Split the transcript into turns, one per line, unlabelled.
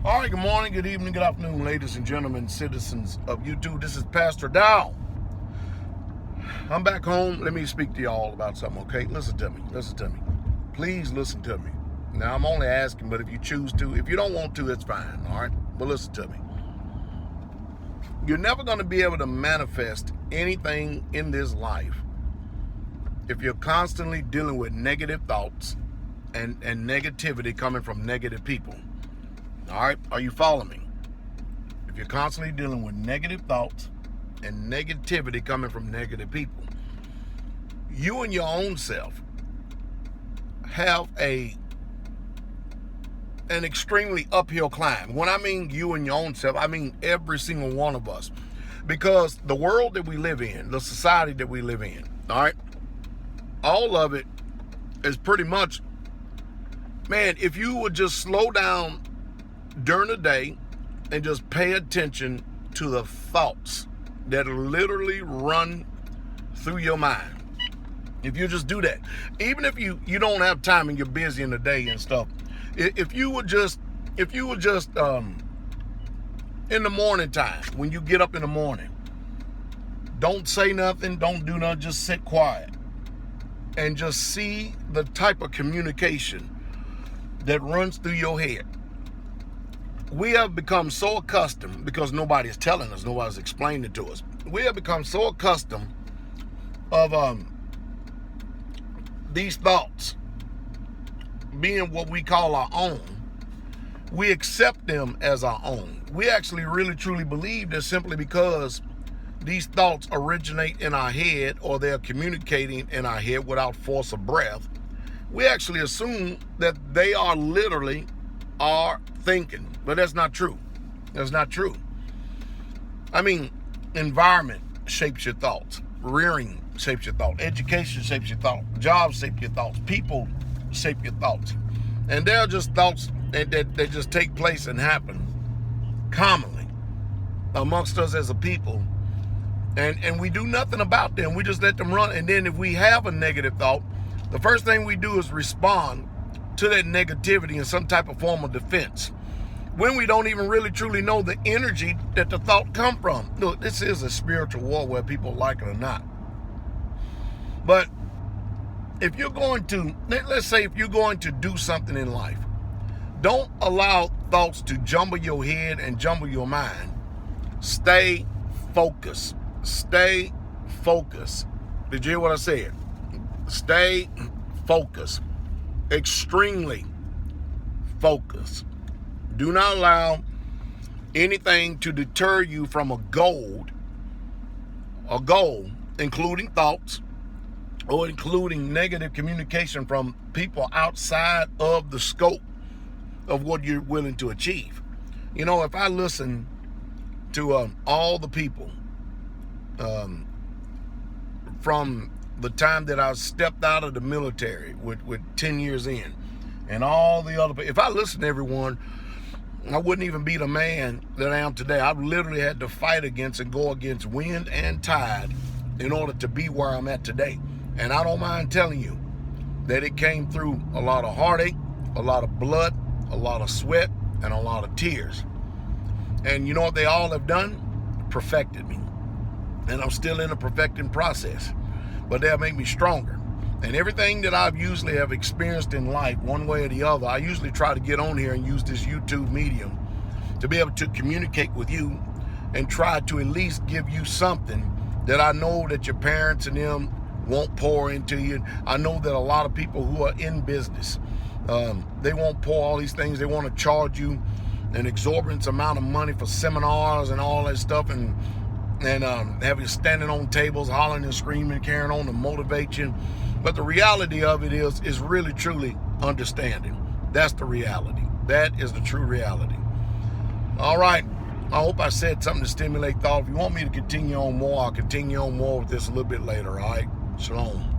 All right, good morning, good evening, good afternoon, ladies and gentlemen, citizens of YouTube. This is Pastor Dowell. I'm back home. Let me speak to y'all about something, okay? Listen to me. Please listen to me. Now, I'm only asking, but if you choose to, if you don't want to, it's fine, all right? But listen to me. You're never going to be able to manifest anything in this life if you're constantly dealing with negative thoughts and negativity coming from negative people. All right, are you following me? If you're constantly dealing with negative thoughts and negativity coming from negative people, you and your own self have an extremely uphill climb. When I mean you and your own self, I mean every single one of us. Because the world that we live in, the society that we live in, all right, all of it is pretty much, man, if you would just slow down during the day and just pay attention to the thoughts that literally run through your mind. If you just do that, even if you don't have time and you're busy in the day and stuff, if you would just in the morning time, when you get up in the morning, don't say nothing, don't do nothing, just sit quiet and just see the type of communication that runs through your head. We have become so accustomed, because nobody's telling us, nobody's explaining it to us. We have become so accustomed of these thoughts being what we call our own. We accept them as our own. We actually really truly believe that simply because these thoughts originate in our head, or they're communicating in our head without force of breath, we actually assume that they are literally our thinking. But that's not true. That's not true. I mean, environment shapes your thoughts. Rearing shapes your thoughts. Education shapes your thoughts. Jobs shape your thoughts. People shape your thoughts. And they're just thoughts that just take place and happen commonly amongst us as a people. And we do nothing about them. We just let them run. And then if we have a negative thought, the first thing we do is respond to that negativity in some type of form of defense, when we don't even really truly know the energy that the thought come from. Look, this is a spiritual war, whether people like it or not. But if you're going to, let's say if you're going to do something in life, don't allow thoughts to jumble your head and jumble your mind. Stay focused. Stay focused. Did you hear what I said? Stay focused. Extremely focused. Do not allow anything to deter you from a goal, including thoughts or including negative communication from people outside of the scope of what you're willing to achieve. You know, if I listen to all the people from the time that I stepped out of the military with 10 years in, and all the other people, if I listen to everyone, I wouldn't even be the man that I am today. I've literally had to fight against and go against wind and tide in order to be where I'm at today. And I don't mind telling you that it came through a lot of heartache, a lot of blood, a lot of sweat, and a lot of tears. And you know what they all have done? Perfected me. And I'm still in the perfecting process. But they'll make me stronger. And everything that I've usually have experienced in life, one way or the other, I usually try to get on here and use this YouTube medium to be able to communicate with you and try to at least give you something that I know that your parents and them won't pour into you. I know that a lot of people who are in business, they won't pour all these things. They want to charge you an exorbitant amount of money for seminars and all that stuff, and have you standing on tables, hollering and screaming, carrying on to motivate you. But the reality of it is really, truly understanding. That's the reality. That is the true reality. All right. I hope I said something to stimulate thought. If you want me to continue on more, I'll continue on more with this a little bit later, all right? Shalom.